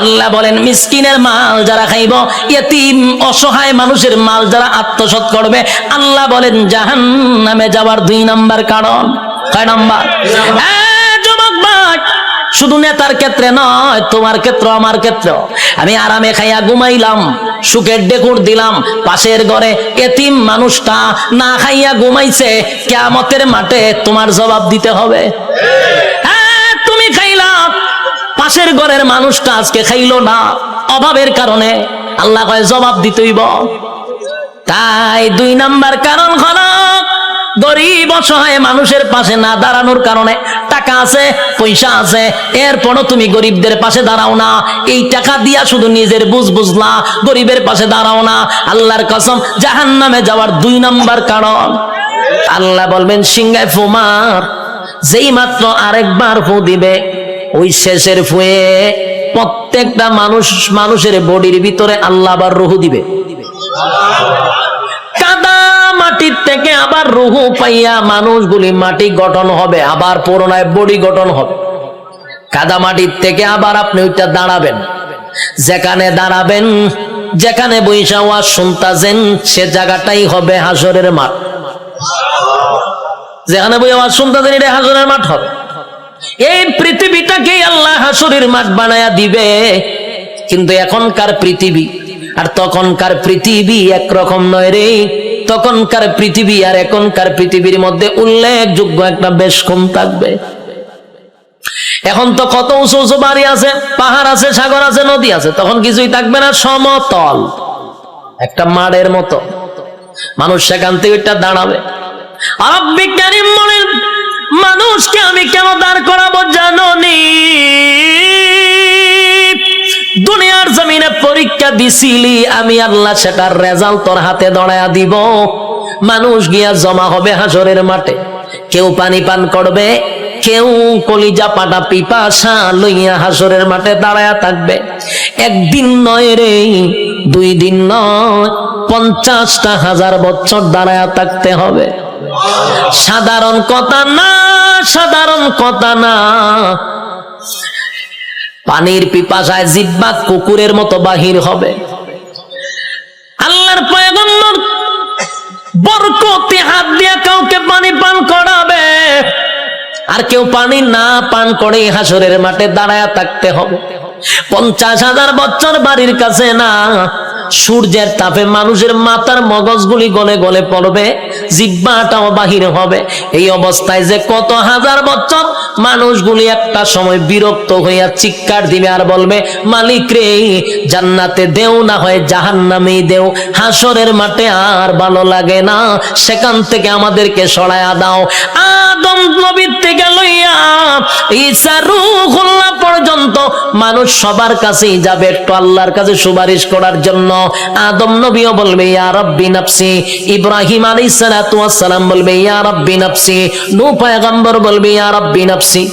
আল্লাহ বলেন মিসকিনের মাল যারা খাইব, ইয়েতিম অসহায় মানুষের মাল যারা আত্মসাৎ করবে, আল্লাহ বলেন জাহান্নামে যাওয়ার 2 নাম্বার কারণ। কয় নাম্বার? যুবক ভাই, শুধু নেতার ক্ষেত্রে নয়, তোমার ক্ষেত্র আমার ক্ষেত্র। আমি আরামে খাইয়া ঘুমাইলাম, সুখের ডেকুর দিলাম, পাশের ঘরে এতিম মানুষটা না খাইয়া ঘুমাইছে, কিয়ামতের মাঠে তোমার জবাব দিতে হবে। তুমি খাইলা, পাশের ঘরের মানুষটা আজকে খাইলো না অভাবের কারণে, আল্লাহ কয় জবাব দিতেইব। তাই 2 নাম্বার কারণ হলো গরিব অসহায় মানুষের পাশে না দাঁড়ানোর কারণে। টাকা আছে, পয়সা আছে, এরপরও তুমি গরিবদের পাশে দাঁড়াও না। এই টাকা দিয়া শুধু নিজের বুঝলা, গরিবের পাশে দাঁড়াও না। আল্লাহর কসম, জাহান্নামে যাওয়ার 2 নাম্বার কারণ। আল্লাহ বলবেন সিংহায় ফু মার, যেই মাত্র আরেকবার ফু দিবে, ওই শেষের ফুয়ে প্রত্যেকটা মানুষের বডির ভিতরে আল্লাহ আবার রূহ দিবে। কাদা মাটির থেকে আবার রূহ পাইয়া মানুষগুলি মাটি গঠন হবে, আবার পুনরায় বডি গঠন হবে। কাদা মাটির থেকে আবার আপনি ওইটা দাঁড়াবেন, যেখানে দাঁড়াবেন, যেখানে বৈশা ওয়াজ শুনতাছেন, সে জায়গাটাই হবে হাসরের মাঠ। যেখানে বই ওয়াজ শুনতাছেন, এটা হাসরের মাঠ হবে। এই পৃথিবীটাকে আল্লাহ হাসরের মাঠ বানায়া দিবে। কিন্তু এখনকার পৃথিবী আর তখনকার পৃথিবী একরকম নয় রে। তখনকার পৃথিবী আর এখনকার পৃথিবীর মধ্যে উল্লেখযোগ্য একটা বেশ কম থাকবে। এখন তো কত উঁচু উঁচু বাড়ি আছে, পাহাড় আছে, সাগর আছে, নদী আছে, তখন কিছুই থাকবে না, সমতল একটা মাঠের মতো। মানুষ সেখান থেকে দাঁড়াবে। আর বিজ্ঞানী বলেন, মানুষকে আমি কেন দাঁড় করাবো জানো নি? দুনিয়ার জমিনে পরীক্ষা দিছিলি, আমি আল্লাহ সেটার রেজাল্ট তোর হাতে ধরায়া দিব। মানুষ গিয়া জমা হবে হাসরের মাঠে, কেউ পানি পান করবে, কেউ কলিজা পাটা পিপাসা লইয়া হাসরের মাঠে দাঁড়ায়া থাকবে। একদিন নয় রে, 2 দিন নয়, 50,000 বছর দাঁড়ায়া থাকতে হবে। সাধারণ কথা না, সাধারণ কথা না। পানির পিপাসায় জিহ্বা কুকুরের মতো বাহির হবে। আল্লাহর পয়গম্বর বরকতে হাত দিয়া কাউকে পানি পান করাবে, আর কেউ পানি না পান করে হাসরের মাঠে দাঁড়ায়া থাকতে হবে। 50,000 বছর বাড়ির কাছে না, সূর্যের তাপে মানুষের মাথার মগজগুলি গলে গলে পড়বে, জিহ্বাটাও বাহির হবে। এই অবস্থায় যে কত হাজার বছর মানুষগুলি একটা সময় বিরক্ত হইয়া চিৎকার দিবে আর বলবে, মালিক রে, জান্নাতে দেও না হয় জাহান্নামেই দেও, হাসরের মাঠে আর ভালো লাগে না, সেখান থেকে আমাদেরকে সরায়া দাও। আদম নবীর থেকে লইয়া ঈসা রূহুল্লাহ পর্যন্ত মানুষ সবার কাছেই যাবে একটু আল্লাহর কাছে সুপারিশ করার জন্য। আদম নবীও বলবে ইয়া রাব্বি নাফসি, ইব্রাহিম আলাইহিস সালাতু ওয়াস সালাম বলবে ইয়া রাব্বি নাফসি, নূহ পয়গম্বর বলবে ইয়া রাব্বি নাফসি,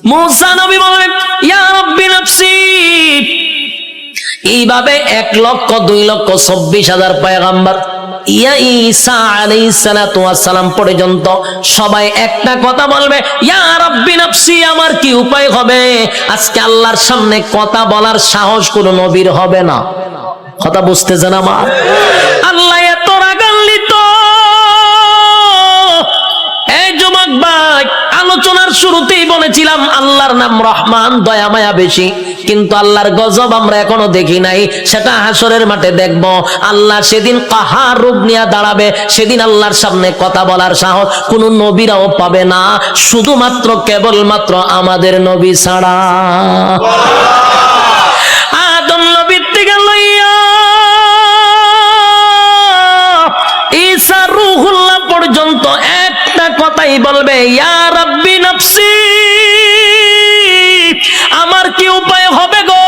মুসা নবী বলবে ইয়া রাব্বি নাফসি। এইভাবে 1,02,24,000 পয়গম্বর ইয়া ঈসা আলাইহিস সালাতু ওয়াস সালাম পর্যন্ত সবাই একটা কথা বলবে, ইয়া রাব্বি নাফসি। আমার কি উপায় হবে? আজকে আল্লাহর সামনে কথা বলার সাহস কোন নবীর হবে না। কথা বুঝতেছেন আমার? আল্লাহ এত রাগান্বিত। এই যুবক ভাই, আলোচনার শুরুতেই বলেছিলাম আল্লাহর নাম রহমান, দয়া মায়া বেশি, কিন্তু আল্লাহর গজব আমরা এখনো দেখি নাই। সেটা হাসরের মাঠে দেখব। আল্লাহ সেদিন কাহার রূপ নিয়ে দাঁড়াবে, সেদিন আল্লাহর সামনে কথা বলার সাহস কোন নবীরাও পাবে না, শুধুমাত্র কেবলমাত্র আমাদের নবী ছাড়া। আদম নবীর থেকে লইয়া ঈসা রূহুল্লাহ পর্যন্ত একটা কথাই বলবে, ইয়া রাব্বি নাফসি। আমার কি উপায় হবে গো?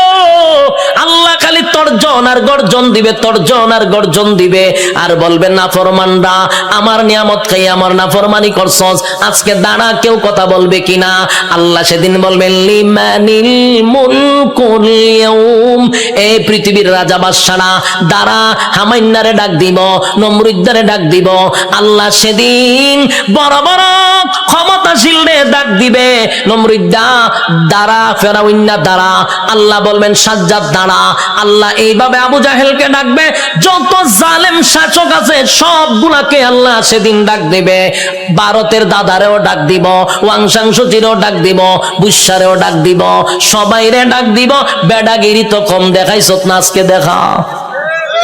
আল্লাহ খালি তর্জ তর্জন আর গর্জন দিবে, তর্জন আর গর্জন দিবে, আর বলবে নাফরমানরা আমার নিয়ামত খাই আমার নাফরমানি করছস, আজকে দাঁড়া কেউ কথা বলবে কিনা। আল্লাহ সেদিন বলবেন লিমানিল মুলকুল ইয়াউম, এই পৃথিবীর রাজা বাদশারা দাঁড়া, হামাইন্নারে ডাক দিব, নমরুদ্দারে ডাক দিব। আল্লাহ সেদিন বড় বড় ক্ষমতাশীলরে ডাক দিবে, নমরুদ্দা দাঁড়া, ফেরাউন্না দাঁড়া। আল্লাহ বলবেন সাজ্জাদ দাঁড়া। আল্লাহ এইভাবে আবু জাহেলকে ডাকবে, যত জালেম শাসক আছে সবগুলাকে আল্লাহ সেদিন ডাক দিবে। ভারতের দাদারেও ডাক দিব, ওয়াংশাংশচিরও ডাক দিব, বুসারেও ডাক দিব, সবাইরে ডাক দিব। বেডাগিরি তো কম দেখাইছ না, আজকে দেখা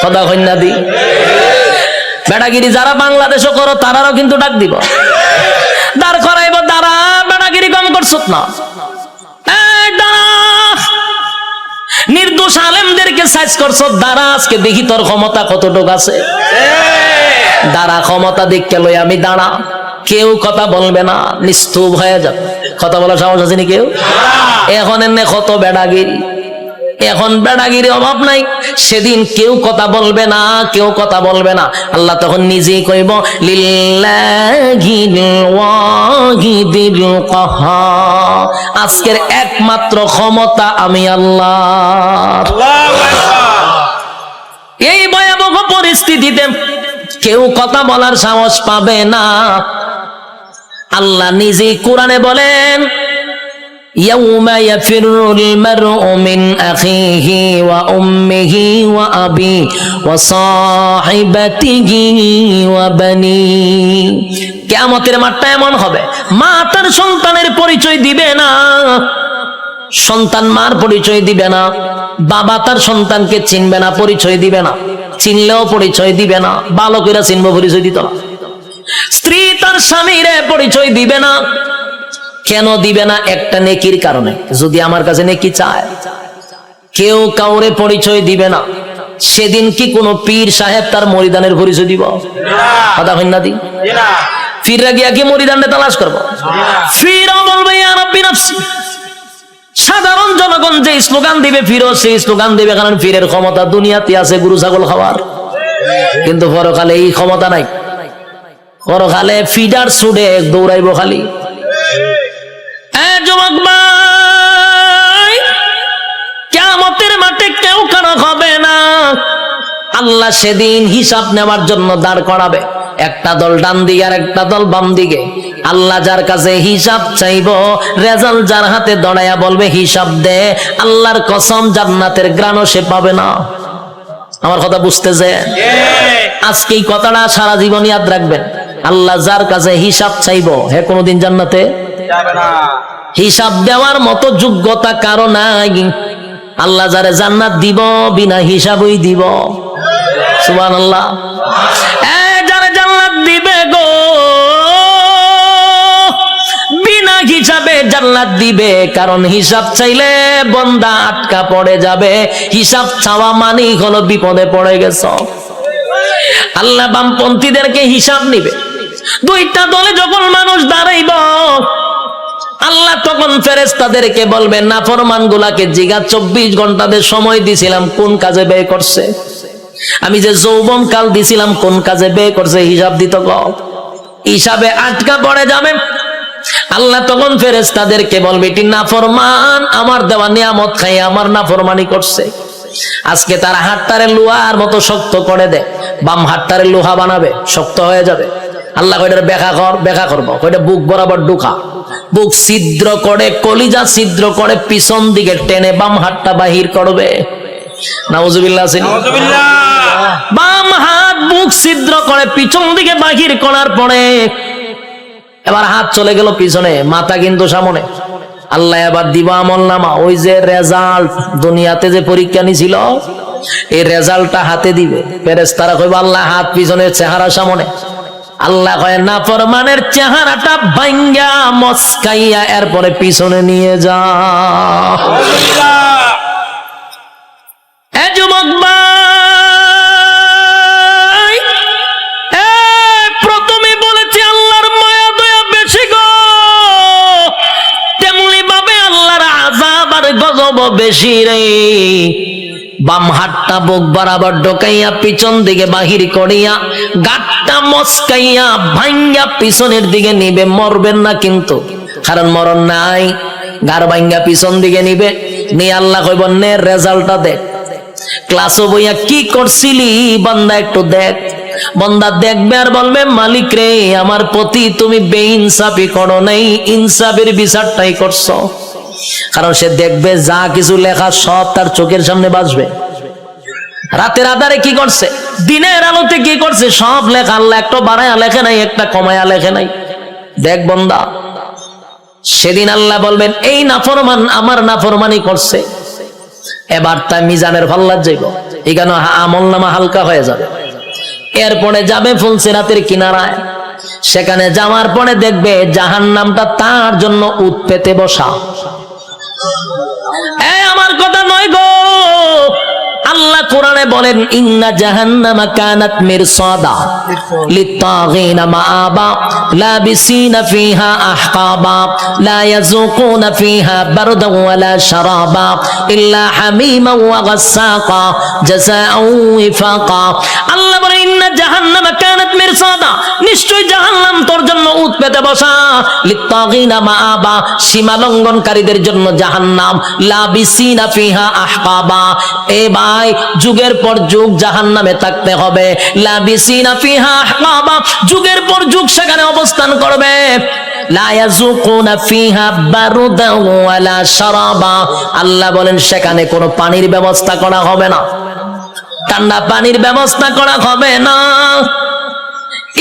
কথা কন্যা দি। বেডাগিরি যারা বাংলাদেশও করো তারাও কিন্তু ডাক দিব, দাঁড় করাইব, দাঁড়া বেডাগিরি কম করছ না, নির্দোষ আলেমদেরকে সাইজ করছো, দাঁড়া আজকে দেখি তোর ক্ষমতা কতটুকু আছে। দাঁড়া, ক্ষমতা দেখকে লই আমি দাঁড়া, কেউ কথা বলবে না, নিস্তুপ হয়ে যাবে। কথা বলার সাহস আছে নি কেউ? এখন এনে কত বেড়াগিরি, এখন বেড়াগিরি অভাব নাই। সেদিন কেউ কথা বলবে না, কেউ কথা বলবে না। আল্লাহ তখন নিজেই কইব লিল্লাহিল ওয়াহিদিল কাহার, আজকের একমাত্র ক্ষমতা আমি আল্লাহ। এই ভয়াবহ পরিস্থিতিতে কেউ কথা বলার সাহস পাবে না। আল্লাহ নিজেই কোরআনে বলেন ইয়াউমা ইয়াফিরুল মারউ মিন আখিহি ওয়া উম্মিহি ওয়া আবি ওয়া সাহিবাতিহি ওয়া বানি। কিয়ামতের মাঠটা এমন হবে, মা তার সন্তানের পরিচয় দিবে না, সন্তান মার পরিচয় দিবে না, বাবা তার সন্তানকে চিনবে না, পরিচয় দিবে না, চিনলেও পরিচয় দিবে না, বালকেরা চিনবো পরিচয় দিত না, স্ত্রী তার স্বামীরে পরিচয় দিবে না। কেন দিবে না? একটা নেকির কারণে। যদি আমার কাছে নেকি চায়, কেউ কাউরে পরিচয় দিবে না। সেদিন কি কোনো পীর সাহেব তার মরিদানের পরিচয় দিব? কথা হইন না দি, পীররা গিয়া কি মরিদানটা তালাশ করবো? পীরও বলবে ইয়া রাব্বি নাফসি। সাধারণ জনগণ যে স্লোগান দিবে, পীরও সেই স্লোগান দিবে, কারণ পীরের ক্ষমতা দুনিয়াতে আছে গরু ছাগল খাওয়ার, কিন্তু পরকালে এই ক্ষমতা নাই। পরকালে ফিডার ছুড়ে দৌড়াইব খালি। যুবক ভাই, কিয়ামতের মাঠে কেউ কারো হবে না। আল্লাহ সেদিন হিসাব নেওয়ার জন্য দাঁড় করাবে, একটা দল ডান দিকে আর একটা দল বাম দিকে। আল্লাহ যার কাছে হিসাব চাইব, রেজাল্ট যার হাতে দড়াইয়া বলবে হিসাব দে, আল্লাহর কসম জান্নাতের গ্রাণও সে পাবে না। আমার কথা বুঝতেছে? আজকে এই কথাটা সারা জীবন ইয়াদ রাখবেন। আল্লাহ যার কাছে হিসাব চাইব, হে কোনোদিন জান্নাতে যাবে না। হিসাব দেওয়ার মতো যোগ্যতা কারো নাই। আল্লাহ যারে জান্নাত দিব বিনা হিসাবই দিব। সুবহানাল্লাহ। যারে জান্নাত দিবে গো বিনা হিসাবে জান্নাত দিবে, কারণ হিসাব চাইলে বান্দা আটকা পড়ে যাবে। হিসাব চাওয়া মানেই হলো বিপদে পড়ে গেছ। আল্লাহ বামপন্থীদেরকে হিসাব নিবে। দুইটা দলে যখন মানুষ দাঁড়াইব, আল্লাহ তখন ফেরেশতাদেরকে বলবেন নাফরমান গুলাকে জিগা 24 ঘন্টাদের সময় দিছিলাম কোন কাজে ব্যয় করছে, আমি যে যৌবন কাল দিছিলাম কোন কাজে ব্যয় করছে, হিসাব দিত। হিসাবে আটকা পড়ে যাবে। আল্লাহ তখন ফেরেশতাদেরকে বলবে এটি নাফরমান, আমার দেওয়া নিয়ামত খাই আমার নাফরমানি করছে। আজকে তার হাতটারে লোহার মতো শক্ত করে দেয়, বাম হাতটারে লোহা বানাবে, শক্ত হয়ে যাবে। আল্লাহ কয়টার ব্যাখ্যা করবো, কয়টা বুক বরাবর ঢুকা, বুক ছিদ্র করে, কলিজা ছিদ্র করে, পিছন দিকে টেনে বাম হাতটা বাহির করবে। নাউজুবিল্লাহ। বাম হাত বুক ছিদ্র করে পিছন দিকে বাহির করার পরে এবার হাত চলে গেল পিছনে, মাথা কিন্তু সামনে। আল্লাহ এবার দিব আমলনামা, ওই যে রেজাল্ট দুনিয়াতে যে পরীক্ষা নিছিল এই রেজাল্টটা হাতে দিবে। ফেরেশতারা কইবে আল্লাহ হাত পিছনে, চেহারা সামনে। আল্লাহ কয় নাফরমানের চেহারাটা ভাঙ্গা মস্কাইয়া এরপরে পিছনে নিয়ে যা। যুবক ভাই, প্রথমে বলেছি আল্লাহর মায়া দয়া বেশি গো, তেমনি ভাবে আল্লাহর আযাব আর গজব বেশি রে। বাম হাতটা বুক বরাবর ঢোকাইয়া পিছন দিকে বাহির করিয়া গাঁটটা মস্কাইয়া ভাঙ্গা পিছনের দিকে নিবে, মরবেন না কিন্তু, কারণ মরণ নাই। গার ভাঙ্গা পিছন দিকে নিবে, নিয়ে আল্লাহ কইব নে রেজাল্টটা দেখ, ক্লাসও বইয়া কি করছিলি বান্দা একটু দেখ। বান্দা দেখবে আর বলবে মালিক রে, আমার প্রতি তুমি বেইনসাফি করো নাই, ইনসাফের বিচারটাই করছো। কারণ সে দেখবে যা কিছু লেখা সব তার চোখের সামনে বাজবে। রাতের আধারে কি করছে, দিনের আলোতে কি করছে, সব লেখা। আল্লাহ একটা বাড়ায়া লেখে নাই, একটা কমায়া লেখে নাই। দেখ বান্দা, সেদিন আল্লাহ বলবেন এই নাফরমান আমার নাফরমানি করছে, এবার তাই মিজানের পাল্লায় যাইব, এখানে আমল নামা হালকা হয়ে যাবে। এরপরে যাবে ফুলসিরাতের কিনারায়, সেখানে যাওয়ার পরে দেখবে জাহান্নামটা তার জন্য উৎ পেতে বসা। আমার কথা নয় গো, আল্লাহ কোরআনে বলেন ইন্না জাহান্নামা কানাত মিরসাদা লিত্তাগিনা মাআবা লাবিসিনা ফিহা আহকাবা লা ইয়াযুকুনা ফিহা বারদান ওয়ালা শারাবা ইল্লা হামিমা ওয়া গাসসাকা জাযাআও ওয়াফাকা। আল্লাহ বলেন ইন্না জাহান্নামা কানাত মিরসাদা, নিশ্চয় জাহান্নাম তোর জন্য উৎ পেতে বসা। লিত্তাগিনা মাআবা, সীমা লঙ্ঘনকারীদের জন্য জাহান্নাম। লাবিসিনা ফিহা আহকাবা, এ ভাই যুগের পর যুগ জাহান্নামে থাকতে হবে। লাবিসিনা ফিহা আহকাবা, যুগের পর যুগ সেখানে অবস্থান করবে। লা ইয়াযুকুনা ফিহা বারদান ওয়ালা শারাবা, আল্লাহ বলেন সেখানে কোনো পানির ব্যবস্থা করা হবে না, ঠান্ডা পানির ব্যবস্থা করা হবে না।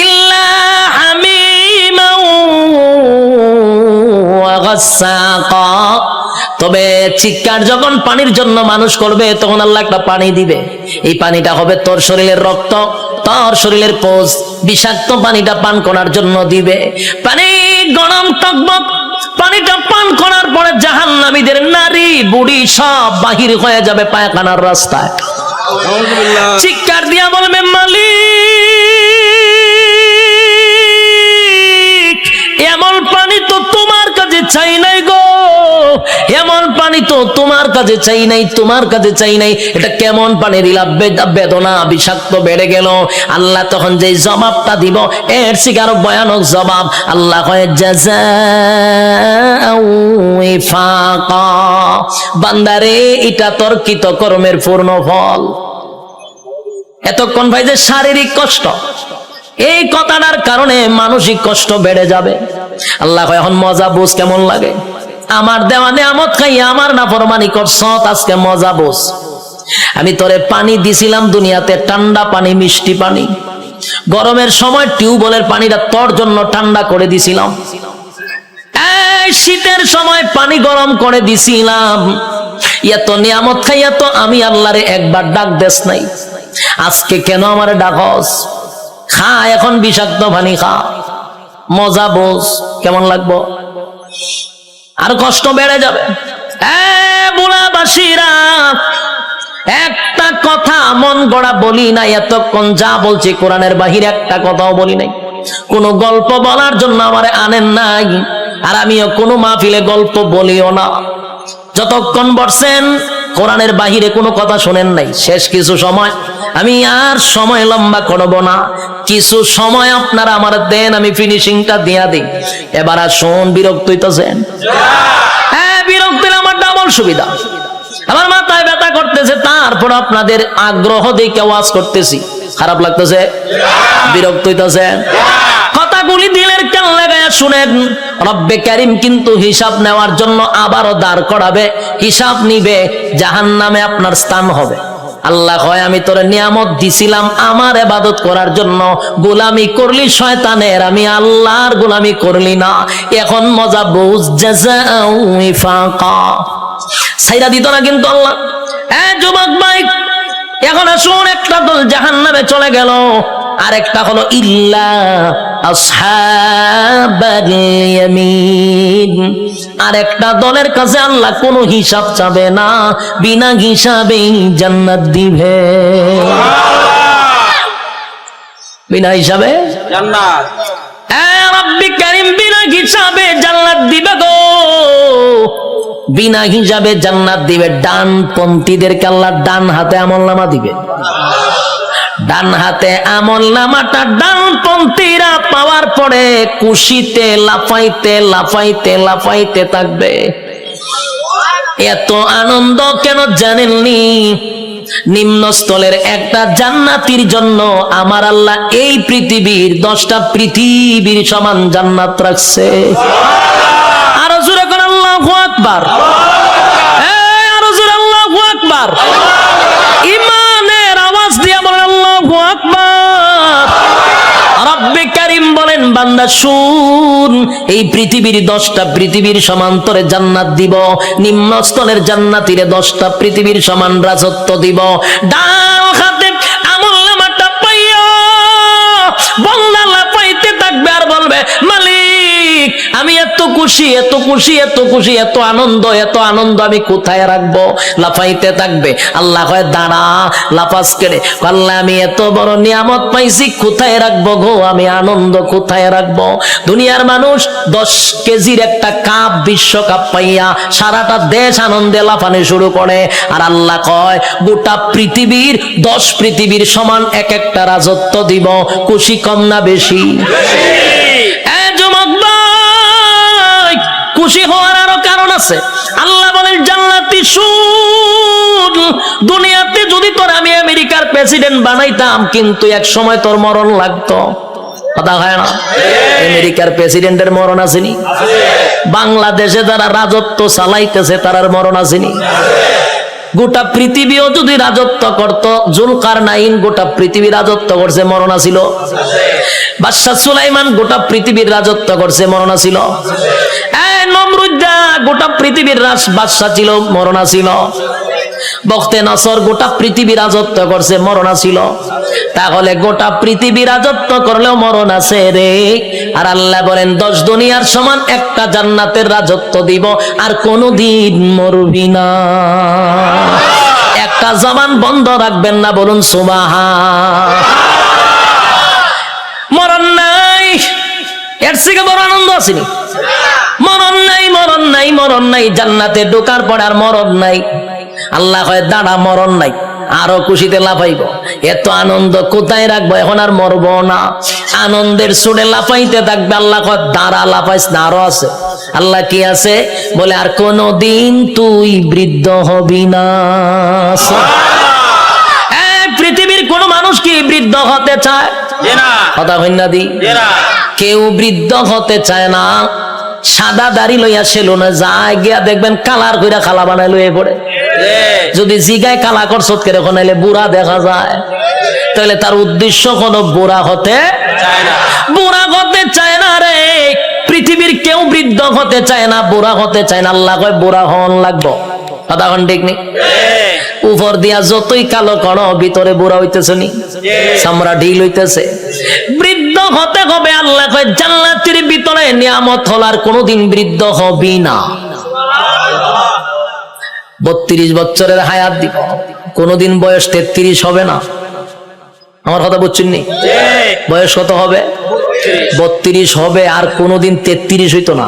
ইল্লা হামিমা ওয়া গাসসাকা, তবে চিৎকার যখন পানির জন্য মানুষ করবে তখন আল্লাহ একটা পানি দিবে। এই পানিটা হবে তোর শরীরের রক্ত, তোর শরীরের পোষ, বিষাক্ত পানিটা পান করার জন্য দিবে। পানি গরম টকবক, পানিটা পান করার পরে জাহান্নামীদের নারী বুড়ি সব বাহির হয়ে যাবে পায়খানার রাস্তায়। চিৎকার দিয়া বলবে মালিক, এমন পানি তো তোমার কাছে চাই নাই গো, এমন পানি তো তোমার কাছে চাই নাই, তোমার কাছে চাই নাই। এটা কেমন পানি দিলা, বেদনা বিষাক্ত বেড়ে গেল। আল্লাহ তখন যে জবাবটা দিব এর থেকে আরো ভয়ানক জবাব। আল্লাহ কয় জাযাআও ওয়াফাকা, বান্দারে এটা তোর কৃতকর্মের পূর্ণ ফল। এতক্ষণ ভাই যে শারীরিক কষ্ট, এই কথাটার কারণে মানসিক কষ্ট বেড়ে যাবে। আল্লাহ কয় এখন মজা বুঝ কেমন লাগে, আমার দেওয়া নেয়ামত খাইয়া আমার নাফরমানি করছ, আজকে মজা বোঝ। আমি তোরে পানি দিছিলাম দুনিয়াতে, ঠান্ডা পানি, মিষ্টি পানি। গরমের সময় টিউবওয়েলের পানিটা তোর জন্য ঠান্ডা করে দিছিলাম। এই শীতের সময় পানি গরম করে দিছিলাম। এত নিয়ামত খাইয়া তো আমি আল্লাহরে একবার ডাক দেস নাই, আজকে কেন আমার ডাকস? খা এখন বিষাক্ত পানি খা, মজা বোঝ কেমন লাগবো। আর কষ্ট বেড়ে যাবে। বুড়াবাসীরা, একটা কথা মন গড়া বলি না, এতক্ষণ যা বলছি কোরআনের বাহিরে একটা কথাও বলি নাই। কোন গল্প বলার জন্য আমারে আনেন নাই, আর আমিও কোনো মাহফিলে গল্প বলিও না। যতক্ষণ বসছেন কোরআনের বাহিরে কোনো কথা শোনেন নাই। শেষ কিছু সময়, আমি আর সময় লম্বা করব না, কিছু সময় আপনারা আমার দেন, আমি ফিনিশিংটা দিয়া দিই। এবার আর শোন, বিরক্ত হইতেছেন? হ্যাঁ, বিরক্ত হলে আমার ডাবল সুবিধা। আমার মাথায় ব্যথা করতেছে, তারপর আপনাদের আগ্রহ দেখে ওয়াজ করতেছি, খারাপ লাগতেছে? বিরক্ত হইতেছেন? কথাগুলি দিলের কান লাগায়া শুনেন। রব্বে কারীম কিন্তু হিসাব নেওয়ার জন্য আবারও দাঁড় করাবে, হিসাব নিবে, জাহান্নামে আপনার স্থান হবে। আল্লাহ কয় আমি তোরে নিয়ামত দিছিলাম আমার ইবাদত করার জন্য, গোলামি করলি শয়তানের, আমি আল্লাহর গোলামি করলি না। এখন মজা বুঝ, জাযাআও ওয়াফাকা। ছাইরা দিত না কিন্তু আল্লাহ। যুবক ভাই, এখন আসুন, একটা দল জাহান্নামে চলে গেল, আরেকটা হলো ইল্লা আসহাবাল ইয়ামিন। আরেকটা দলের কাছে আল্লাহ কোনো হিসাব চাবে না, বিনা হিসাবেই জান্নাত দিবে। বিনা হিসাবে জান্নাত। রব্বি কারীম বিনা হিসাবে জান্নাত দিবে গো, বিনা হিসাবে জান্নাত দিবে। ডানপন্থীদেরকে আল্লাহ ডান হাতে আমলনামা দিবে। ডান হাতে আমলনামাটা ডানপন্থীরা পাওয়ার পরে খুশিতে লাফাইতে লাফাইতে লাফাইতে থাকবে। এত আনন্দ কেন জানেননি? নিম্নস্থলের একটা জান্নাতির জন্য আমার আল্লাহ এই পৃথিবীর 10টা পৃথিবীর সমান জান্নাত রাখছে। আরো জোরে করে আল্লাহু আকবার, আরো জোরে আল্লাহু আকবার। ইমানের আওয়াজ দিয়ে বলেন আল্লাহু আকবার। রব্বে কারীম বলেন বান্দা শুন, এই পৃথিবীর 10টা পৃথিবীর সমান্তরে জান্নাত দিব, নিম্নস্থলের জান্নাতীরে 10টা পৃথিবীর সমান রাজত্ব দিব। ডান হাতে আমলনামাটা পাইয়া বান্দা লাফাইতে থাকবে আর বলবে মালিক আমি এত খুশি এত খুশি এত খুশি, এত আনন্দ এত আনন্দ, আমি কোথায় রাখবো? লাফাইতে থাকবে। আল্লাহ কয় দাঁড়া, লাফাস কেড়ে। আল্লাহ আমি এত বড় নিয়ামত পাইছি, কোথায় রাখবো গো? আমি আনন্দ কোথায় রাখবো? দুনিয়ার মানুষ 10 কেজির একটা কাপ বিশ্বকাপ পাইয়া সারাটা দেশ আনন্দে লাফানো শুরু করে, আর আল্লাহ কয় গোটা পৃথিবীর 10 পৃথিবীর সমান এক একটা রাজত্ব দিব। খুশি কম না বেশি? খুশি হওয়ার আরো কারণ আছে। আল্লাহ বলেন জান্নাতি শুন, দুনিয়াতে যদি তোর আমি আমেরিকার প্রেসিডেন্ট বানাইতাম, কিন্তু এক সময় তোর মরণ লাগতো। কথা হয় না? আমেরিকার প্রেসিডেন্টের মরণ আসেনি? বাংলাদেশে যারা রাজত্ব চালাইতেছে তারার মরণ আসেনি? গোটা পৃথিবীও যদি রাজত্ব করত, জুলকারনাইন গোটা পৃথিবী রাজত্ব করছে, মরণ ছিল? বাদশা সুলাইমান গোটা পৃথিবীর রাজত্ব করছে, মরণ ছিল? নমরুদ্দা গোটা পৃথিবীর বাদশা ছিল, মরণ ছিল? বখতে নসর গোটা পৃথিবী রাজত্ব করছে, মরণ ছিল? তাহলে গোটা পৃথিবী রাজত্ব করলেও মরণ আছে রে। আর আল্লাহ বলেন 10 দুনিয়ার সমান একটা জান্নাতের রাজত্ব দিব, আর কোনদিন মরবি না। একটা জবান বন্ধ রাখবেন না, বলুন সুবহান। মরণ নাই, এর থেকে বড় আনন্দ আসেনি? মরণ নাই, মরণ নাই, মরণ নাই। জান্নাতে ঢোকার পর আর মরণ নাই। আল্লাহ কয় দাঁড়া, মরণ নাই, আরো খুশিতে লাফাইব। এত আনন্দ কোথায় রাখবো? এখন আর মরবো না। আনন্দের সুরে লাফাইতে থাকবে। আল্লাহ কয় দাঁড়া, লাফাইস না, আরো আছে। আল্লাহ কি আছে? বলে আর কোনদিন তুই বৃদ্ধ হবি না। পৃথিবীর কোন মানুষ কি বৃদ্ধ হতে চায়? কথা হইনা দি, কেউ বৃদ্ধ হতে চায় না। সাদা দাড়ি লইয়া সেলুনে যায়, গিয়া দেখবেন কালার কইরা খালা বানাই লইয়া পড়ে। যদি জিগায় কালা করছ কেরে কোনাইলে বুড়া দেখা যায়, তাহলে তার উদ্দেশ্য কোনো বুড়া হতে চায় না। বুড়া হতে চায় না রে। পৃথিবীর কেউ বৃদ্ধ হতে চায় না, বুড়া হতে চায় না। আল্লাহ কয় বুড়া হন লাগবো। কথা কোন ঠিক নেই? উপর দিয়া যতই কালো করো, ভিতরে বুড়া হইতেছে নি, চামড়া ঢিল হইতেছে। বৃদ্ধ হতে হবে। আল্লাহ কয় জান্নাতের ভিতরে নিয়ামত হলার কোনদিন বৃদ্ধ হবি না। 32 বছরের হায়াত দিব, কোনদিন বয়স 33 হবে না। আমার কথা বুঝছেন নি? বয়স কত হবে? 32 হবে, আর কোনদিন 33 হইতো না।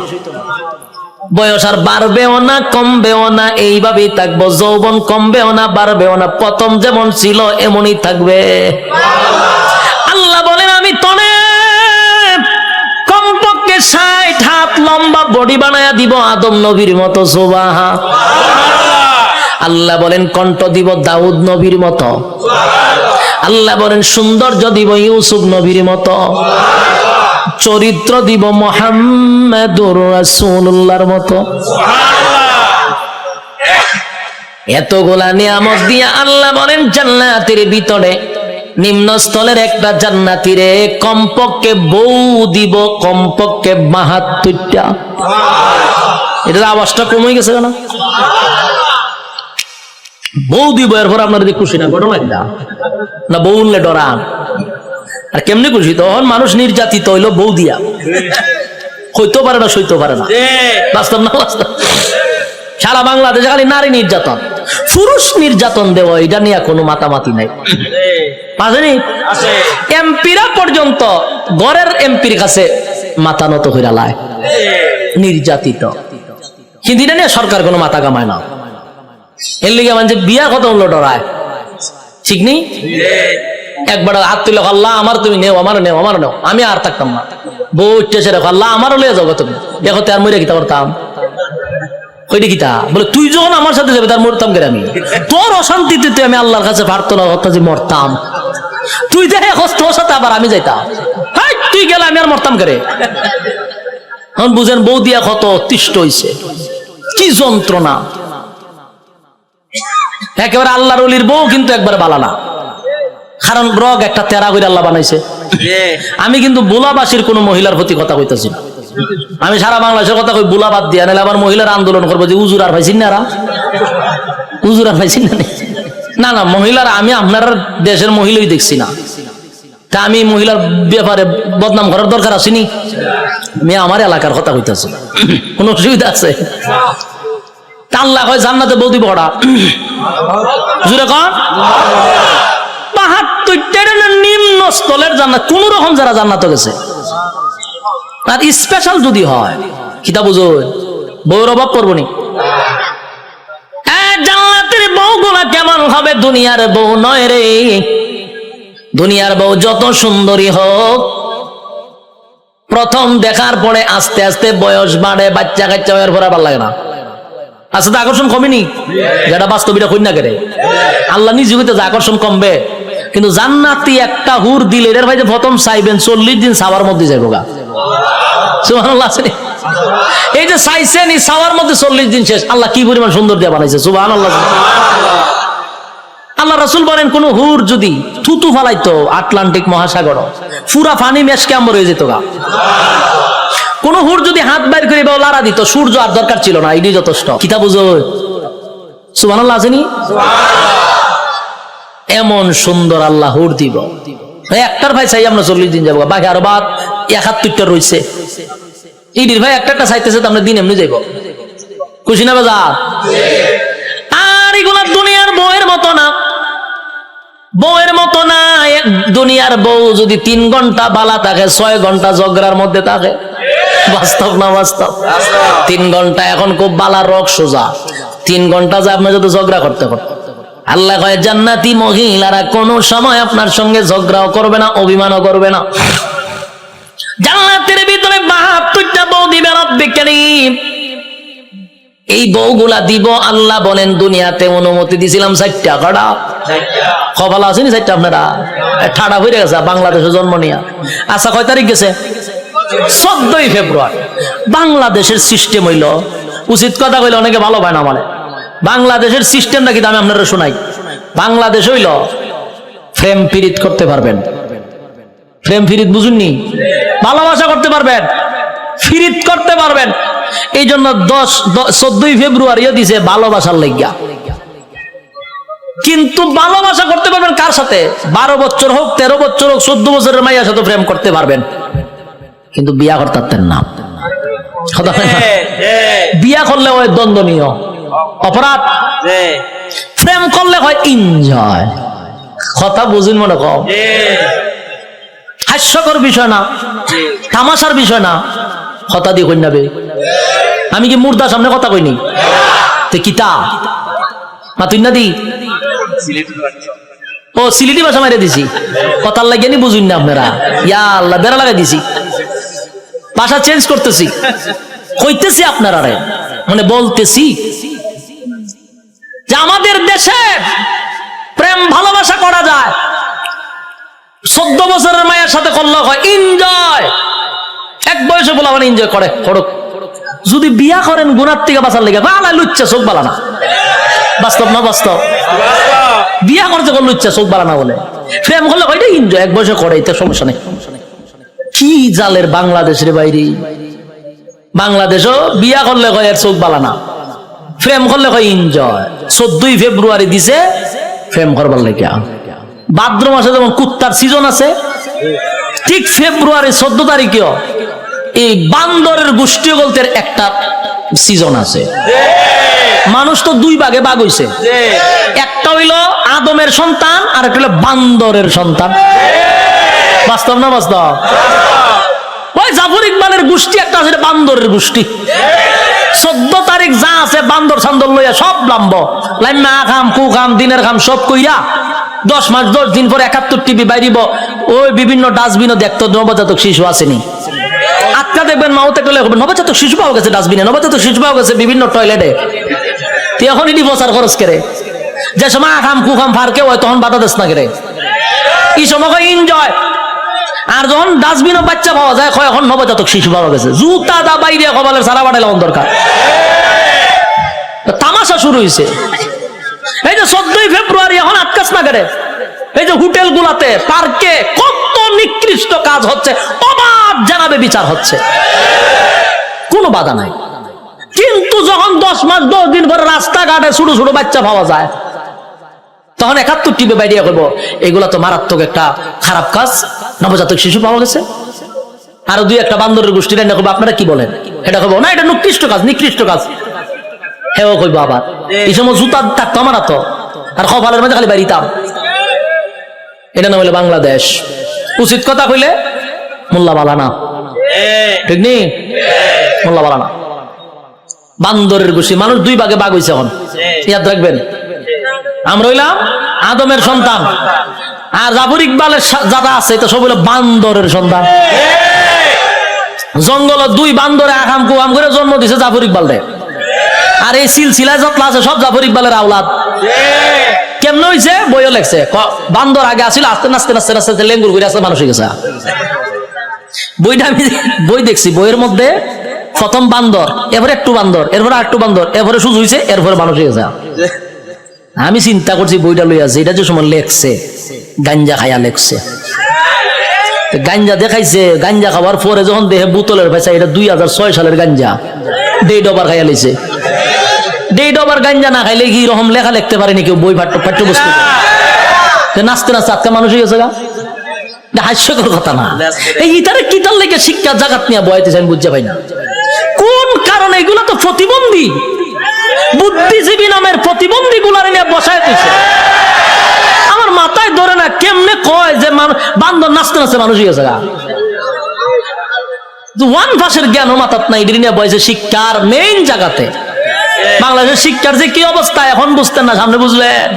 বয়স আর বাড়বেও না কমবেও না, এইভাবেই থাকবো। যৌবন কমবেও না বাড়বেও না, প্রথম যেমন ছিল এমনই থাকবে। আল্লাহ বলেন আমি তনে কমপক্ষে 60 হাত লম্বা বডি বানায়া দিব, আদম নবীর মতো। সুবহান। আল্লাহ বলেন কণ্ঠ দিব দাউদ নবীর মতো। আল্লাহ বলেন সৌন্দর্য দিব ইউসুফ নবীর মতো। চরিত্র দিব মুহাম্মাদুর রাসূলুল্লাহর মতো। এতগুলা নিয়ামত দিয়া আল্লাহ বলেন জান্নাতের ভিতরে নিম্নস্থলের একটা জান্নাতীরে কমপক্ষে বউ দিব, কমপক্ষে 72টা। এটার আওয়াজটা কমে গেছে না? বউ দিব, এরপর আপনার খুশি না? ঘটনা না বউ উনলে ডরান। আর কেমনে খুশি? তখন মানুষ নির্যাতিত হইলো বউ দিয়া, হইতে পারে না, সইতে পারে না। বাস্তব না বাস্তব? সারা বাংলাদেশে খালি নারী নির্যাতন, পুরুষ নির্যাতন দেওয়া, এটা নিয়ে কোনো মাতামাতি নাই। এমপিরা পর্যন্ত ঘরের এমপির কাছে মাথা নত হইরা লায়, নির্যাতিত। কিন্তু এটা নিয়ে সরকার কোনো মাথা কামায় না। এর লিগে মানে বিয়া কত হলো ডরায়, ঠিক নেই? একবার হাত তুলে আল্লাহ আমার তুমি নেও, আমার নেও, আমার নেও, আমি আর থাকতাম না। বউ উঠতেছে রেখো আল্লাহ আমারও লিয়ে যাও তুমি, দেখো আর মরে কিতা করতাম, ওইটা কিতা বলে তুই যখন আমার সাথে যাবে তার মরতাম কেন আমি? তোর অশান্তিতে তুই আমি আল্লাহর কাছে প্রার্থনা করতাম যে মরতাম, তুই দেখে তোর সাথে আবার আমি যাইতাম, তুই গেলে আমি আর মরতাম কেরে। এখন বুঝেন বউ দিয়া কত অতিষ্ঠ হইছে, কি যন্ত্রণা। একেবারে আল্লাহর ওলির বউ কিন্তু একবার বালানা, কারণ রগ একটা তেরা করে আল্লাহ বানাইছে। আমি কিন্তু বুলাবাসীর কোন মহিলার প্রতি কথা কইতাছি না, আমি সারা বাংলাদেশের কথা কই, বুলা বাদ দিয়া নাহলে আবার মহিলার আন্দোলন করবো যে উজুর আর পাইছেন না, উজুর আর পাইছেন না। না মহিলারা আমি আপনার দেশের মহিলাই দেখছি না, তা আমি মহিলার ব্যাপারে বদনাম করার দরকার আসেনি। আমি আমার এলাকার কথা কইতাছি, কোন অসুবিধা আছে? আল্লাহ হয় জান্নাতে বউ দিব ওরা জুড়ে কন ৭২ নিম্ন স্থলের জান্নাত, কোন রকম যারা জান্নাতে গেছে। আর স্পেশাল যদি হয় কিতা বুঝো, বউর অভাব করবো নি। জান্নাতের বউগুলা কেমন হবে? দুনিয়ার বউ নয় রে। দুনিয়ার বউ যত সুন্দরী হোক, প্রথম দেখার পরে আস্তে আস্তে বয়স বাড়ে, বাচ্চা কাচ্চা হওয়ার পর ভালো লাগে না। আসলে আকর্ষণ কমেনি, যেটা বাস্তবিটা কই না কেড়ে আল্লাহ নিজ হইতে যে আকর্ষণ কমবে। কিন্তু জান্নাতি একটা হুর দিলে এর ভাই যে প্রথম চাইবেন 40 দিন সাওয়ার মধ্যে যাইব গা। সুবহানাল্লাহ। এই যে চাইছেন এই সাওয়ার মধ্যে 40 দিন শেষ। আল্লাহ কি পরিমাণ সুন্দর দিয়ে বানাইছে, সুবহানাল্লাহ। আল্লাহ রাসূল বলেন কোন হুর যদি থুতু ফালাইতো আটলান্টিক মহাসাগর, পুরা পানি মেশকে আম্বর হয়ে যেত গা। কোন হুর যদি হাত বাইর করে বা লাড়া দিত, সূর্য আর দরকার ছিল না, এটাই যথেষ্ট। কিতা বুঝো? সুবহানাল্লাহ আছেনি? এমন সুন্দর আল্লাহ হুর দিব। একটার ভাই চাই আমরা 40 দিন যাবো, বাকি আরো বাদ 71টা রয়েছে। ইডির ভাই একটা চাইতেছে তো আমরা দিন এমনি যাইব, খুশি না বাজার? আর এগুলা দুনিয়ার বউয়ের মতো না, বউয়ের মতো না। দুনিয়ার বউ যদি 3 ঘন্টা বালা থাকে, 6 ঘন্টা ঝগড়ার মধ্যে থাকে। বাস্তব না বাস্তব? 3 ঘন্টা এখন খুব বালা রক সোজা, 3 ঘন্টা যে আপনার যদি ঝগড়া করতে করতে। আল্লাহ কয় জান্নাতি মহিলারা কোন সময় আপনার সঙ্গে ঝগড়াও করবে না, অভিমানও করবে না। জান্নাতের ভিতরে 72টা বউ দিবে রব্বুল কারীম। এই বউগুলা দিব আল্লাহ বলেন দুনিয়াতে অনুমতি দিছিলাম 4টা। কটা কপাল আসেনি 4টা? আপনারা ঠাডা হয়ে গেছে বাংলাদেশে জন্ম নিয়া। আচ্ছা কয় তারিখ গেছে? 14ই ফেব্রুয়ারি। বাংলাদেশের সিস্টেম হইল, উচিত কথা কইলে অনেকে ভালো পায় না মানে, বাংলাদেশের সিস্টেমটা কিন্তু আমি আপনারা শোনাই। বাংলাদেশ হইল প্রেম পীড়িত করতে পারবেন, প্রেম পীড়িত বুঝুননি, ভালোবাসা করতে পারবেন, ফিরিত করতে পারবেন। এই জন্য 14ই ফেব্রুয়ারিও দিছে ভালোবাসার লাগিয়া। কিন্তু ভালোবাসা করতে পারবেন কার সাথে? 12 বছর হোক, 13 বছর হোক, 14 বছরের মাইয়ার সাথে প্রেম করতে পারবেন, কিন্তু বিয়া করতে পারতেন না। বিয়া করলে হয় দ্বন্দ্বনীয় অপরাধ, প্রেম করলে হয় এনজয়। কথা বুঝুন মনে কম, হাস্যকর বিষয় না, তামাশার বিষয় না। কথা দিয়ে কই নাবে, আমি কি মুর্দা সামনে কথা কইনি? তে কিতা মাতুই না দি? ও সিলেটি ভাষা মাইরে দিছি, কথার লাগিয়ে নি বুঝুন না আপনারা? ইয়া আল্লাহ, বেড়া লাগাই দিছি, ভাষা চেঞ্জ করতেছি, কইতেছি আপনারা মানে বলতেছি যে আমাদের দেশে প্রেম ভালোবাসা করা যায়। 14 বছরের মায়ের সাথে করলে হয় এনজয়। এক বয়সে বলা মানে এনজয় করে করুক। যদি বিয়া করেন গুনার থেকে বাঁচার লেগে বালা লুচ্চা চোখ বালা না। বাস্তব না বাস্তব? বিয়া করতে কোন লুচ্চা চোখ বালা না বলে, প্রেম করলে হয় এনজয়, এক বয়সে করে, এতে সমস্যা নেই। কি জালের বাংলাদেশের বাইরে, বাংলাদেশও বিয়া করলে হয় এর চোখ বালা না, প্রেম করলে হয় এনজয়। 14ই ফেব্রুয়ারি দিছে প্রেম করবার লেগে। ভাদ্র মাসে যেমন কুত্তার সিজন আছে, ঠিক ফেব্রুয়ারি 14 তারিখেও এই বান্দরের গোষ্ঠী বলতে একটা সিজন আছে। মানুষ তো 2 ভাগে ভাগ হইছে, একটা হইল আদমের সন্তান আর একটা হইল বান্দরের সন্তান। বাস্তব না বাস্তব? ওই জাফর ইকবালের গোষ্ঠী একটা আছে, বান্দরের গোষ্ঠী। 14 তারিখ যা আছে বান্দর সান্দর লইয়া সব লাম্ব লাইমা খাম কু খাম দিনের খাম সব কইরা 10 মাস 10 দিন পর 71 টিভি বাইরিব। ওই বিভিন্ন ডাস্টবিনও দেখতো নবজাতক শিশু আসেনি। আজকা দেখবেন মাউতে টলে নবজাতক শিশু পাওয়া গেছে ডাস্টবিনে, নবজাতক শিশু পাওয়া গেছে বিভিন্ন টয়লেটে। তুই এখন এটি প্রচার খরচ করে যে সময় খাম কু খাম ফারকে হয় তখন বাধা দেশ না করে এই সময় এনজয়। আর যখন ডাস্টবিনও বাচ্চা পাওয়া যায় এখন নবজাতক শিশু পাওয়া গেছে। জুতা দা বাইরে কপালের সারা বাড়াইলে দরকার। তামাশা শুরু হয়েছে। এই যে 14 ফেব্রুয়ারি এখন আটকাস না করে এই যে হোটেল গুলাতে পার্কে কত নিকৃষ্ট কাজ হচ্ছে, অবাধ জানাবে বিচার হচ্ছে, কোনো বাধা নাই। কিন্তু যখন 10 মাস 10 দিন পরে রাস্তাঘাটে ছোট ছোট বাচ্চা পাওয়া যায় তখন 71 টিভি বাইরিয়া করবো এগুলা তো মারাত্মক একটা খারাপ কাজ, নবজাতক শিশু পাওয়া গেছে। আরো 2-1টা বান্দরের গোষ্ঠী রান্না করবো, আপনারা কি বলেন? এটা করবো না, এটা নিকৃষ্ট কাজ, নিকৃষ্ট কাজ। হেও কইবো আবার এই সময় জুতা থাকতো আমার তো আর কপালের মধ্যে খালি বাড়িতাম। এটা না হলে বাংলাদেশ। উচিত কথা কইলে মোল্লা বালা না, ঠিক নেই? মোল্লা বালা না, বান্দরের গোষ্ঠী। মানুষ 2 ভাগে ভাগ হয়েছে এখন, ইয়াদ রাখবেন। আমরা হইলাম আদমের সন্তান, আর জাফর ইকবালের যারা আছে এটা সব হইলো বান্দরের সন্তান। জঙ্গল 2 বান্দরে আকাম কুয়াম করে জন্ম দিছে জাফর ইকবাল। আর এই সিলসিলা যতলা আছে সব জাফর ইকবালের আওলাদ। কেমন হয়েছে? বইও লেখছে বান্দর আগে আসছিল, আস্তে আস্তে আস্তে আস্তে লেঙ্গুর করে আসতে মানুষ হয়ে গেছে। বইটা আমি বই দেখছি, বইয়ের মধ্যে প্রথম বান্দর, এরপরে একটু বান্দর, এরপরে আরেকটু বান্দর, এরপরে শুধু হয়েছে, এরপরে মানুষ হয়ে গেছে। আমি চিন্তা করছি বইটা লইয়া আছে, এটা যে সময় লেখছে গাঞ্জা খাইয়া লেখছে। গাঞ্জা দেখাইছে, গাঞ্জা খাওয়ার পরে যখন দেহে বোতলের পয়সা, এটা 2006 সালের গাঞ্জা, ডেট ওভার খাইয়া লেছে। ডেট ওভার গাঞ্জা না খাইলে কি রকম লেখা লিখতে পারেনি কেউ বই পাঠ্যবস্তু? নাচতে নাচতে আজকে মানুষ হয়ে গেছে গা। হাস্যকর কথা না? এই ইতারে কিতার লেগে শিক্ষা জাগাত নিয়ে বয়াইতেছে আমি বুঝতে পাই না কোন কারণে। এগুলো তো প্রতিবন্ধী, বুদ্ধিজীবী নামের প্রতিবন্ধী গুলার নিয়ে বসায় দিছে। আমার মাথায় ধরে না কেমনে কয় যে বান্দর নাচতে নাচতে মানুষ হয়ে গেছে গা। ওয়ান ভাষের জ্ঞান মাথাত নাই, এটি নিয়ে বয়সে শিক্ষার মেইন জায়গাতে। বাংলাদেশের শিক্ষার যে কি অবস্থা এখন বুঝতেন না, সামনে বুঝলেন।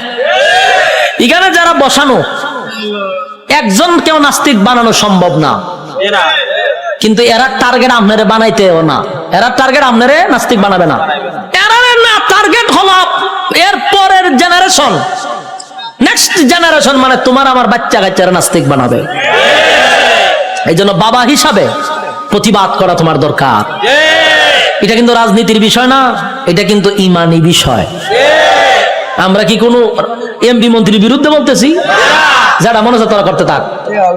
এখানে যারা বসানো একজন কেউ নাস্তিক বানানো সম্ভব না, কিন্তু এরা টার্গেট আপনারে বানাইতেও না, এরা টার্গেট আপনারে নাস্তিক বানাবে না। এরা না টার্গেট হলো এর পরের জেনারেশন, নেক্সট জেনারেশন, মানে তোমার আমার বাচ্চা কাচ্চারা নাস্তিক বানাবে। এই জন্য বাবা হিসাবে প্রতিবাদ করা তোমার দরকার। এটা কিন্তু রাজনীতির বিষয় না, এটা কিন্তু ইমানি বিষয়। আমরা কি কোনো এমপি মন্ত্রীর বিরুদ্ধে বলতেছি? যারা মনে হচ্ছে তোরা করতে থাক,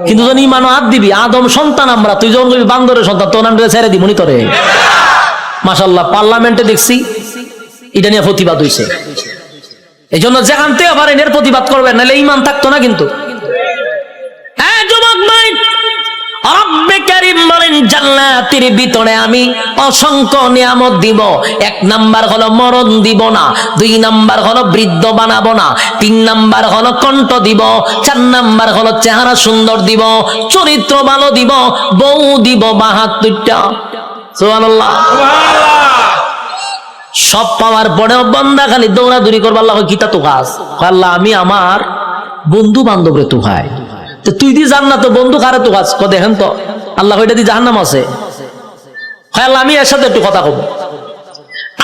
কিন্তু যখন ইমানও হাত দিবি, আদম সন্তান আমরা, তুই যখন বান্দরের সন্তান তোর আমরা ছেড়ে দিবনি তোরে। মাশাআল্লাহ, পার্লামেন্টে দেখছি এটা নিয়ে প্রতিবাদ হয়েছে। এই জন্য যেখান থেকে পারেন এর প্রতিবাদ করবেন, নাহলে ইমান থাকতো না। কিন্তু যুবক ভাই, রব্বে কারীম বলেন জান্নাতের ভিতরে আমি অসংখ্য নিয়ামত দিব। 1 নাম্বার হলো মরণ দিব না, 2 নাম্বার হলো বৃদ্ধ বানাবো না, 3 নাম্বার হলো কণ্ঠ দিব, 4 নাম্বার হলো চেহারা সুন্দর দিব, চরিত্র ভালো দিব, বউ দিব 72টা। সুবহানাল্লাহ। সব পাওয়ার পরেও বান্দা খালি দৌড়াদৌড়ি করবে, আল্লাহ কিতা তো কাজ, আল্লাহ আমি আমার বন্ধু বান্ধবরে তো ভাই, তুই দি জান্নাত বন্ধু কারে তো কাজ দেখেন তো, আল্লাহ ওইটা দি জাহান্নাম আছে। আল্লাহ আমি এর সাথে একটু কথা কব।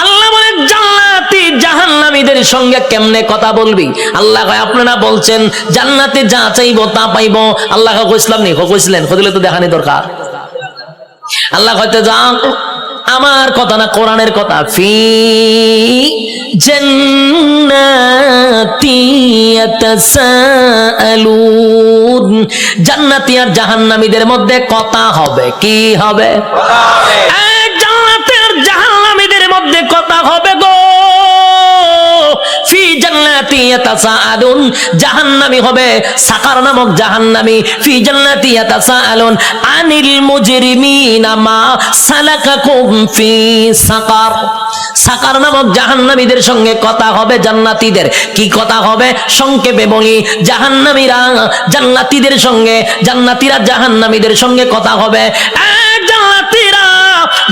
আল্লাহ বলে জান্নাতি জাহান্নামীদের সঙ্গে কেমনে কথা বলবি? আল্লাহ কয় আপনারা বলছেন জান্নাতে যা চাইবো তা পাইবো। আল্লাহ কইছিলাম নি, কইছিলেন, কইলে তো দেখানি দরকার। আল্লাহ কইতে যা আমার কথা না, কোরআনের কথা। ফি জান্নাতি ইয়াতাসাআলুন, জান্নাতি আর জাহান্নামীদের মধ্যে কথা হবে। কি হবে? জান্নাতি আর জাহান্নামীদের মধ্যে কথা হবে গো। ফি জান্নাতি ইয়াতাসাআলুন, জাহান্নামী হবে সাকার নামক জাহান্নামী। ফি জান্নাতি ইয়াতাসাআলুন আনিল মুজরিমিনা মা সালাকাকুম ফি সাকার, সাকার নামক জাহান্নামীদের সঙ্গে কথা হবে জান্নাতীদের। কি কথা হবে? সংক্ষেপে বলি, জাহান্নামীরা জান্নাতীদের সঙ্গে, জান্নাতীরা জাহান্নামীদের সঙ্গে কথা হবে।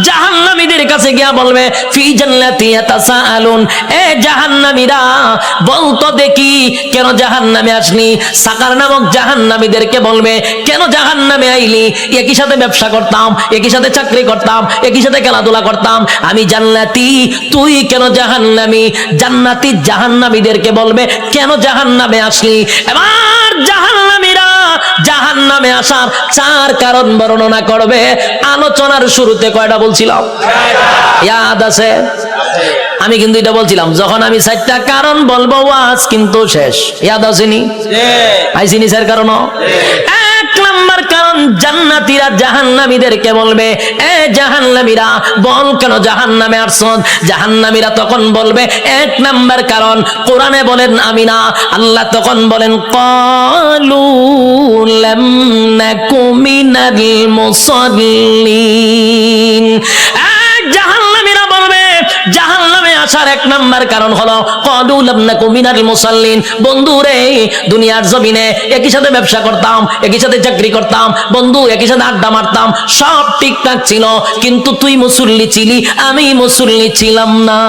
জাহান্নামীদের কাছে গিয়া বলবে ফি জান্নাতি ইয়াতাসাআলুন, এ জাহান্নামীরা বলতো দেখি কেন জাহান্নামে আসলি? সাকার নামক জাহান্নামীদেরকে বলবে কেন জাহান্নামে আইলি? একই সাথে ব্যবসা করতাম, একই সাথে চাকরি করতাম, একই সাথে খেলাধুলা করতাম, আমি জান্নাতি, তুই কেন জাহান্নামী? জান্নাতি জাহান্নামীদেরকে বলবে কেন জাহান্নামে আসলি? এবার জাহান্নামীরা জাহান্নামে আসার 4 কারণ বর্ণনা করবে। আলোচনার শুরুতে কয়টা বলছিলাম? ইয়াদ আছে? আমি কিন্তু এটা বলছিলাম যখন আমি 4টা কারণ বলবো ওয়াজ কিন্তু শেষ। ইয়াদ আসেনি? আইসিনি স্যার? কারণ 1 নাম্বার কারণ, জান্নাতীরা জাহান্নামীদেরকে বলবে এ জাহান্নামীরা বল কেন জাহান্নামে আসছ? জাহান্নামীরা তখন বলবে 1 নাম্বার কারণ কোরআনে বলেন আমি না, আল্লাহ তখন বলেন ক্বালু লাম নাকু মিনাল মুসাল্লিন। জাহান্নামীরা বলবে জাহান্নামে আসার 1 নাম্বার কারণ হলো ক্বালু লাম নাকু মিনাল মুসাল্লিন। বন্ধু রে, দুনিয়ার জমিনে একই সাথে ব্যবসা করতাম, একই সাথে চাকরি করতাম, বন্ধু একই সাথে আড্ডা মারতাম, সব ঠিকঠাক ছিল, কিন্তু তুই মুসল্লি ছিলি, আমি মুসল্লি ছিলাম না।